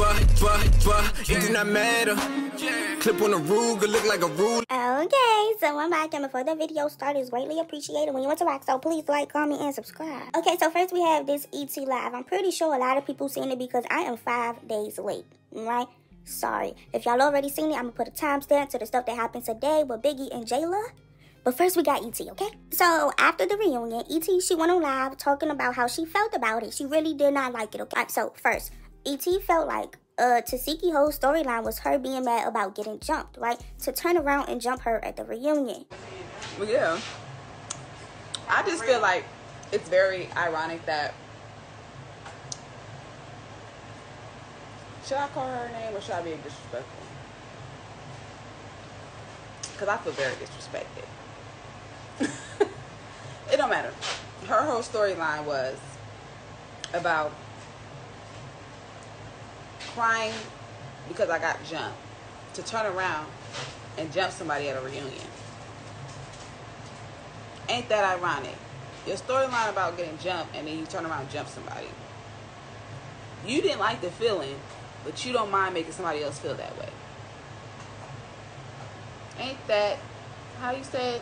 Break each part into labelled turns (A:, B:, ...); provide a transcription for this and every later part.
A: It do not matter. Clip on the Ruger, look like a rule.
B: Okay, so I'm back, and before the video starts, it's greatly appreciated when you interact, so please like, comment, and subscribe. Okay, so first we have this ET live. I'm pretty sure a lot of people seen it because I am 5 days late, right? Sorry. If y'all already seen it, I'm gonna put a timestamp to the stuff that happened today with Biggie and Jela. But first we got ET, okay? So after the reunion, ET, she went on live talking about how she felt about it. She really did not like it, okay? So first, ET felt like Tasiki whole storyline was her being mad about getting jumped, right? To turn around and jump her at the reunion.
C: Well, yeah. I just feel like it's very ironic that... Should I call her name or should I be disrespectful? Because I feel very disrespected. It don't matter. Her whole storyline was about crying because I got jumped, to turn around and jump somebody at a reunion. Ain't that ironic? Your storyline about getting jumped and then you turn around and jump somebody. You didn't like the feeling, but you don't mind making somebody else feel that way. Ain't that how you said?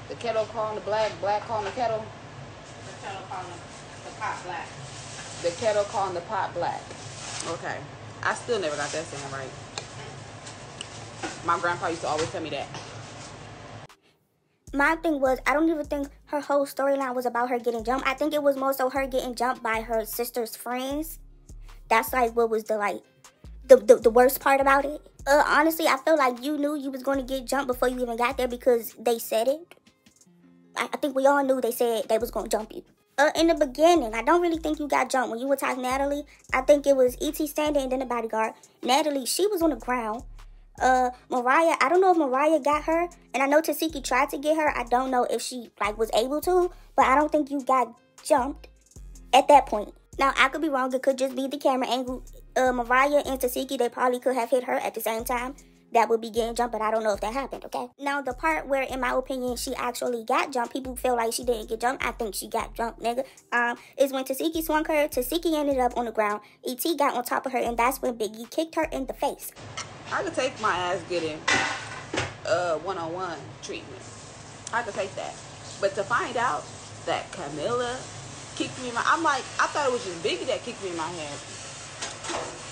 C: The kettle calling the black, black calling the kettle.
D: The kettle calling the pot black.
C: The kettle calling the pot black. Okay. I still never got that saying right. My grandpa used to always tell me that.
B: My thing was, I don't even think her whole storyline was about her getting jumped. I think it was more so her getting jumped by her sister's friends. That's like what was the worst part about it. Honestly, I feel like you knew you was going to get jumped before you even got there because they said it. I think we all knew they said they was going to jump you. In the beginning, I don't really think you got jumped. When you attacked Natalie, I think it was E.T. standing and then the bodyguard. Natalie, she was on the ground. Mariah, I don't know if Mariah got her. And I know Tasiki tried to get her. I don't know if she, was able to. But I don't think you got jumped at that point. Now, I could be wrong. It could just be the camera angle. Mariah and Tasiki, they probably could have hit her at the same time. That would be getting jumped, but I don't know if that happened, okay? Now, the part where, in my opinion, she actually got jumped, people feel like she didn't get jumped. I think she got jumped, nigga. Is when Tasiki swung her, Tasiki ended up on the ground. E.T. got on top of her, and that's when Biggie kicked her in the face.
C: I could take my ass getting one-on-one treatment. I could take that. But to find out that Camilla kicked me in my... I thought it was just Biggie that kicked me in my head.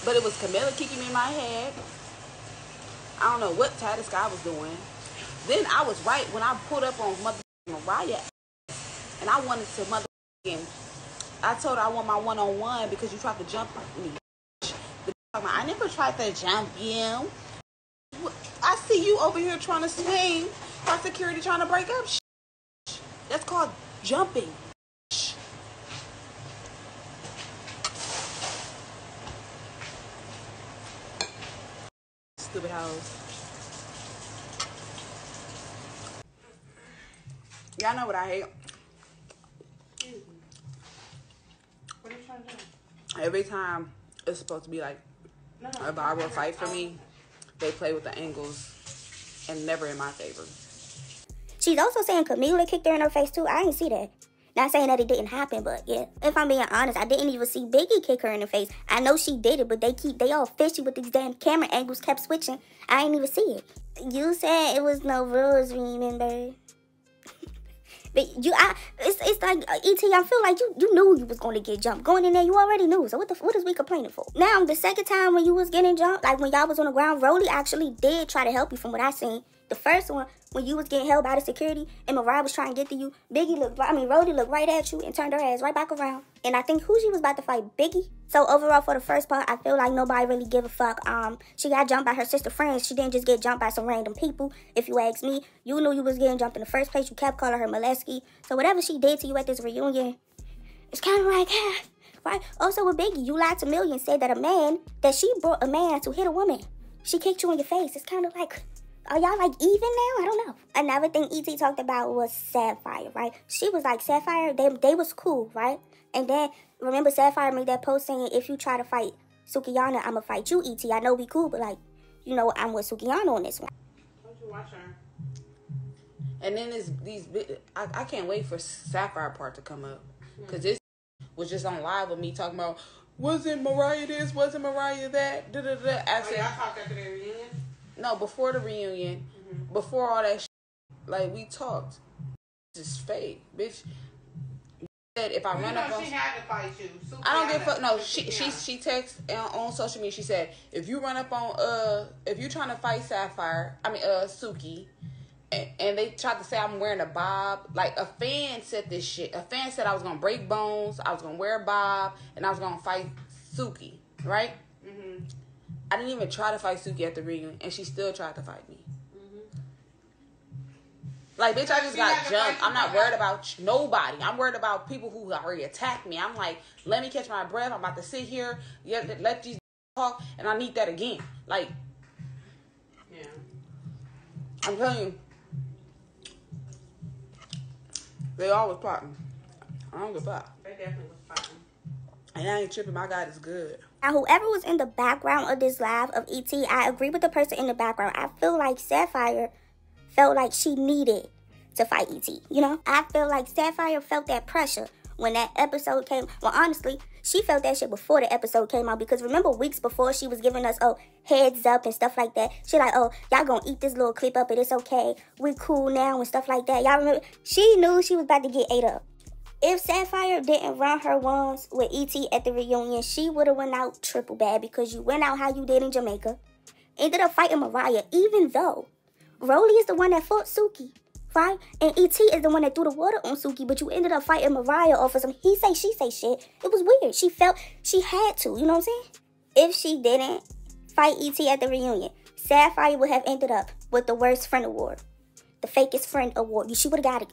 C: But it was Camilla kicking me in my head. I don't know what Ty the Sky was doing. Then I was right when I pulled up on Mariah. And I wanted to I told her I want my one-on-one because you tried to jump me. I never tried to jump you. I see you over here trying to swing. Our security trying to break up. That's called jumping. Stupid house. Y'all know what I hate?
D: What are you trying to do?
C: Every time it's supposed to be like a viral fight for me, they play with the angles and never in my favor.
B: She's also saying Camila kicked her in her face too. I didn't see that. Not saying that it didn't happen, but yeah. If I'm being honest, I didn't even see Biggie kick her in the face. I know she did it, but they all fishy with these damn camera angles, kept switching. I didn't even see it. You said it was no rules, remember? But it's like, E.T., I feel like you knew you was going to get jumped. Going in there, you already knew. So what is we complaining for? Now, the second time when you was getting jumped, like when y'all was on the ground, Rolly actually did try to help you from what I seen. The first one, when you was getting held by the security and Mariah was trying to get to you, Rolly looked right at you and turned her ass right back around. And I think who she was about to fight, Biggie. So overall, for the first part, I feel like nobody really give a fuck. She got jumped by her sister friends. She didn't just get jumped by some random people. If you ask me, you knew you was getting jumped in the first place. You kept calling her Molesky. So whatever she did to you at this reunion, it's kind of like, right? Also with Biggie, you lied to Million, said that she brought a man to hit a woman. She kicked you in your face. It's kind of like... Are y'all like even now? I don't know. Another thing E.T. talked about was Sapphire, right? She was like, Sapphire, they was cool, right? And then, remember Sapphire made that post saying, if you try to fight Sukiyana, I'ma fight you, E.T. I know we cool, but like, I'm with Sukiyana on this one.
D: Don't you watch her?
C: And then I can't wait for Sapphire part to come up. Because this was just on live with me talking about, wasn't Mariah this, wasn't Mariah that, da-da-da. I said,
D: y'all talked after the reunion?
C: No, before the reunion, before all that shit, like, we talked. It's just fake, bitch. Said if I run up on...
D: she had to fight you. Suki
C: I don't give a fuck. No, she texted on social media. She said, if you run up on, if you trying to fight Sapphire, Suki, and they tried to say I'm wearing a bob, like, a fan said this shit. A fan said I was going to break bones, I was going to wear a bob, and I was going to fight Suki, right? Mm-hmm. I didn't even try to fight Suki at the reunion, and she still tried to fight me. Mm-hmm. Like, bitch, I just got jumped. I'm not worried about nobody. I'm worried about people who already attacked me. I'm like, let me catch my breath. I'm about to sit here, let these talk, and I need that again. Like,
D: yeah.
C: I'm telling you, they always plotting. I don't give a fuck.
D: They definitely was plotting.
C: And I ain't tripping. My God is good.
B: Now, whoever was in the background of this live of ET, I agree with the person in the background. I feel like Sapphire felt like she needed to fight ET. You know, I feel like Sapphire felt that pressure when that episode came. Well, honestly, she felt that shit before the episode came out, because remember weeks before she was giving us, heads up and stuff like that. She like, y'all gonna eat this little clip up and it's okay. We cool now and stuff like that. Y'all remember? She knew she was about to get ate up. If Sapphire didn't run her ones with ET at the reunion, she would have went out triple bad, because you went out how you did in Jamaica. Ended up fighting Mariah, even though Rolly is the one that fought Suki, right? And ET is the one that threw the water on Suki, but you ended up fighting Mariah off of some he say, she say shit. It was weird. She felt she had to, you know what I'm saying? If she didn't fight ET at the reunion, Sapphire would have ended up with the worst friend award. The fakest friend award. She would have got it.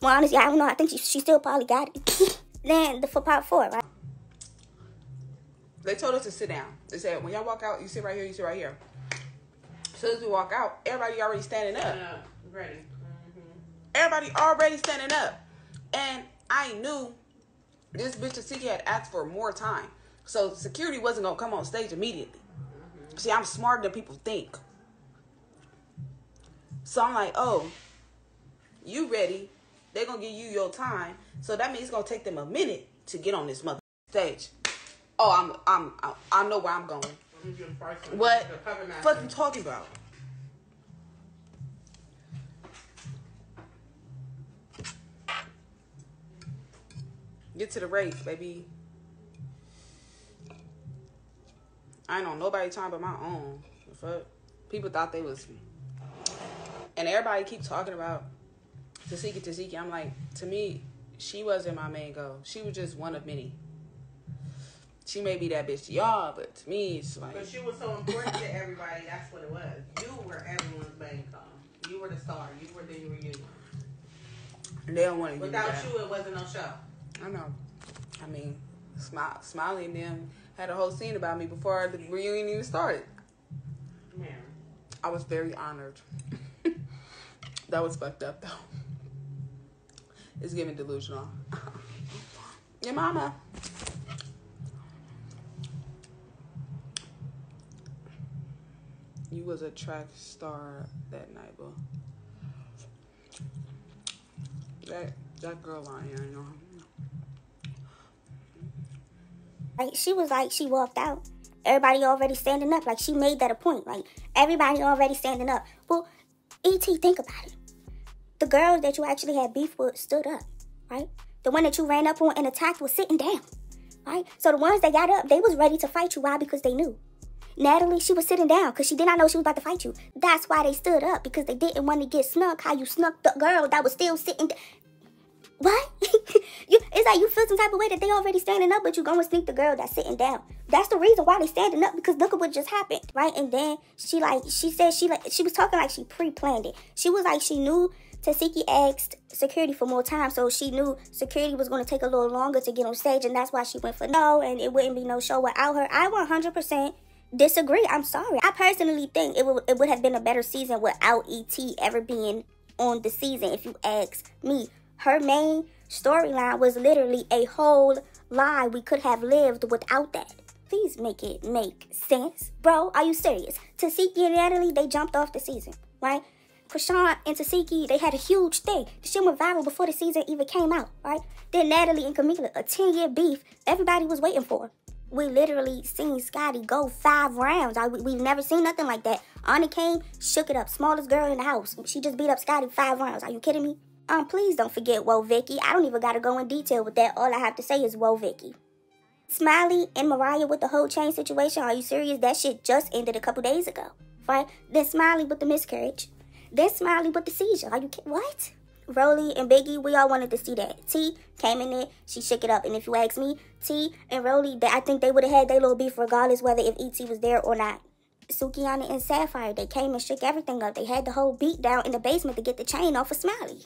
B: Well, honestly, I don't know. I think she still probably got it. Then for part 4, right?
C: They told us to sit down. They said, when y'all walk out, you sit right here, you sit right here. As soon as we walk out, everybody already standing up.
D: Ready. Mm-hmm.
C: Everybody already standing up. And I knew this bitch Tasiki had asked for more time. So security wasn't going to come on stage immediately. Mm-hmm. See, I'm smarter than people think. So I'm like, you ready? They're going to give you your time. So that means it's going to take them a minute to get on this mother stage. I know where I'm going. What fuck you talking about? Get to the race, baby. I ain't on nobody's time but my own. The fuck? People thought they was... And everybody keep talking about Tasiki. I'm like, to me, she wasn't my main goal. She was just one of many. She may be that bitch to y'all, but to me, it's like...
D: But she was so important to everybody, that's what it was. You were everyone's main call. You were the star. You were the reunion.
C: They don't want to give
D: Without
C: that.
D: you, it wasn't no show.
C: I know. I mean, Smiley and them had a whole scene about me before the reunion even started.
D: Man.
C: I was very honored. That was fucked up, though. It's giving delusional. Your mama. You was a track star that night, bro. That girl lying, you know.
B: Like, she was like, she walked out. Everybody already standing up. Like, she made that a point. Like, everybody already standing up. Well, E.T., think about it. The girls that you actually had beef with stood up, right? The one that you ran up on and attacked was sitting down, right? So the ones that got up, they was ready to fight you. Why? Because they knew. Natalie, she was sitting down because she did not know she was about to fight you. That's why they stood up, because they didn't want to get snuck. How you snuck the girl that was still sitting down. What? It's like you feel some type of way that they already standing up, but you go and sneak the girl that's sitting down. That's the reason why they standing up, because look at what just happened, right? And then she was talking like she pre-planned it. She was like, she knew Tasiki asked security for more time, so she knew security was going to take a little longer to get on stage, and that's why she went for no, and it wouldn't be no show without her. I 100% disagree. I'm sorry. I personally think it would have been a better season without E.T. ever being on the season, if you ask me. Her main storyline was literally a whole lie we could have lived without that. Please make it make sense. Bro, are you serious? Tasiki and Natalie, they jumped off the season, right? Krishan and Tasiki, they had a huge thing. The shit went viral before the season even came out, right? Then Natalie and Camila, a 10-year beef everybody was waiting for. We literally seen Scotty go 5 rounds. We've never seen nothing like that. Anna came, shook it up. Smallest girl in the house. She just beat up Scotty 5 rounds. Are you kidding me? Please don't forget Whoa Vicky. I don't even gotta go in detail with that. All I have to say is Whoa Vicky. Smiley and Mariah with the whole chain situation. Are you serious? That shit just ended a couple days ago. Right? Then Smiley with the miscarriage. Then Smiley with the seizure. Are you kidding? What? Rolly and Biggie, we all wanted to see that. T came in there, she shook it up. And if you ask me, T and Rolly, I think they would have had their little beef regardless whether if E.T. was there or not. Sukihana and Sapphire, they came and shook everything up. They had the whole beat down in the basement to get the chain off of Smiley.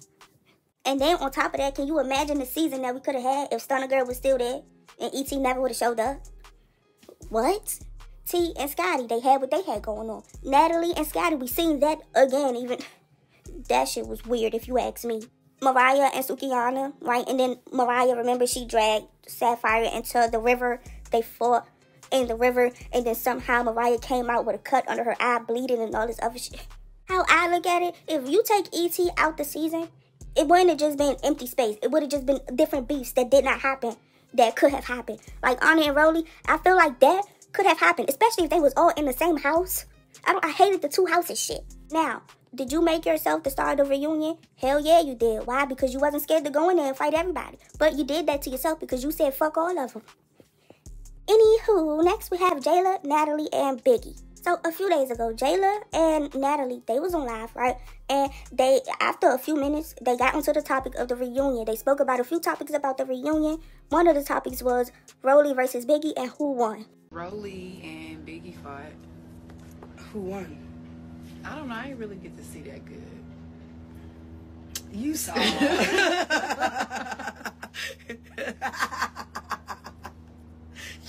B: And then on top of that, can you imagine the season that we could have had if Stunner Girl was still there and E.T. never would have showed up? What? T and Scotty, they had what they had going on. Natalie and Scotty, we seen that again. Even that shit was weird if you ask me. Mariah and Sukihana, right? And then Mariah, remember, she dragged Sapphire into the river. They fought in the river, and then somehow Mariah came out with a cut under her eye, bleeding and all this other shit. How I look at it, if you take E.T. out the season, it wouldn't have just been empty space. It would have just been different beefs that did not happen that could have happened. Like Anna and Rolly, I feel like that could have happened, especially if they was all in the same house. I hated the 2 houses shit. Now, did you make yourself the star of the reunion? Hell yeah, you did. Why? Because you wasn't scared to go in there and fight everybody. But you did that to yourself because you said fuck all of them. Anywho, next we have Jela, Natalie, and Biggie. So a few days ago, Jela and Natalie, they was on live, right? And they, after a few minutes, they got into the topic of the reunion. They spoke about a few topics about the reunion. One of the topics was Rolly versus Biggie and who won.
E: Rolly and Biggie fought.
F: Who won?
E: I don't know. I didn't really get to see that good.
F: You saw.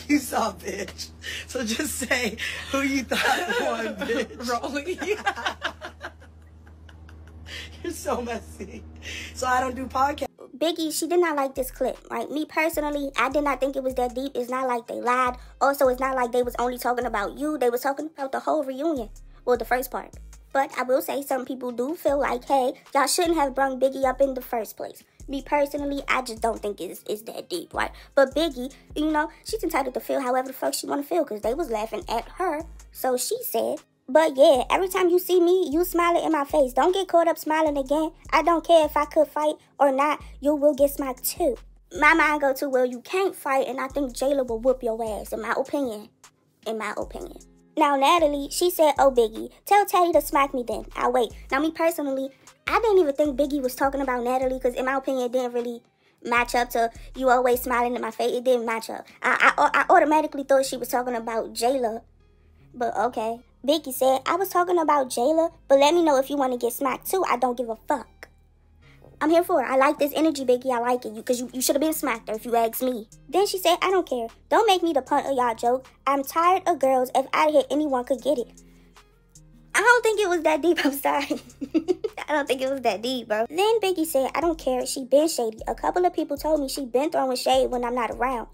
F: You saw, bitch. So just say who you thought won, bitch.
E: Rolly.
F: You're so messy. So I don't do podcasts.
B: Biggie, she did not like this clip, right? Me personally, I did not think it was that deep. It's not like they lied. Also, it's not like they was only talking about you. They was talking about the whole reunion. Well, the first part. But I will say some people do feel like, hey, y'all shouldn't have brung Biggie up in the first place. Me personally, I just don't think it's that deep, right? But Biggie, you know, she's entitled to feel however the fuck she want to feel because they was laughing at her. So she said, but yeah, every time you see me, you smiling in my face. Don't get caught up smiling again. I don't care if I could fight or not. You will get smacked too. My mind go to, well, you can't fight, and I think Jela will whoop your ass, in my opinion. In my opinion. Now, Natalie, she said, oh, Biggie, tell Teddy to smack me then. I'll wait. Now, me personally, I didn't even think Biggie was talking about Natalie because, in my opinion, it didn't really match up to you always smiling in my face. It didn't match up. I automatically thought she was talking about Jela, but okay. Biggie said, I was talking about Jela, but let me know if you want to get smacked too. I don't give a fuck. I'm here for it. I like this energy, Biggie. I like it. Because you should have been smacked her if you ask me. Then she said, I don't care. Don't make me the punt of y'all joke. I'm tired of girls. If out of here, anyone could get it. I don't think it was that deep. I'm sorry. I don't think it was that deep, bro. Then Biggie said, I don't care. She been shady. A couple of people told me she been throwing shade when I'm not around.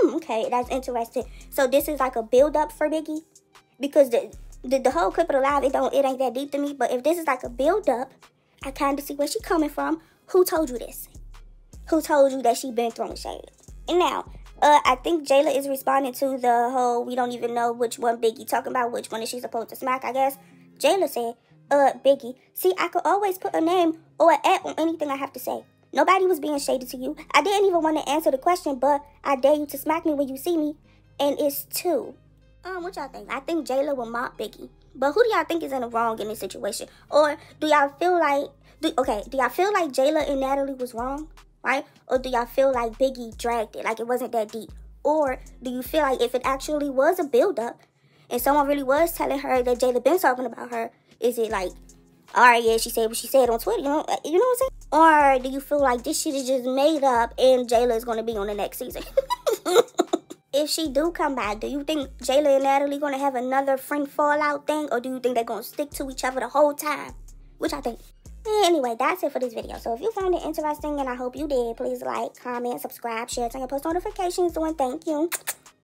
B: Okay, that's interesting. So this is like a build-up for Biggie? Because the whole clip of the live, it ain't that deep to me. But if this is like a build-up, I kind of see where she coming from. Who told you this? Who told you that she been throwing shade? And now, I think Jela is responding to the whole, we don't even know which one Biggie talking about, which one is she supposed to smack, I guess. Jela said, Biggie, see, I could always put a name or an at on anything I have to say. Nobody was being shady to you. I didn't even want to answer the question, but I dare you to smack me when you see me. And it's 2. What y'all think? I think Jela will mop Biggie. But who do y'all think is in the wrong in this situation? Or do y'all feel like, do y'all feel like Jela and Natalie was wrong? Right? Or do y'all feel like Biggie dragged it, like it wasn't that deep? Or do you feel like if it actually was a build-up and someone really was telling her that Jela been talking about her, is it like, all right, yeah, she said what she said on Twitter, you know what I'm saying? Or do you feel like this shit is just made up and Jela is going to be on the next season? If she do come back, do you think Jela and Natalie going to have another friend fallout thing? Or do you think they're going to stick to each other the whole time? Which I think. Anyway, that's it for this video. So if you found it interesting, and I hope you did, please like, comment, subscribe, share, turn your post notifications on. Thank you.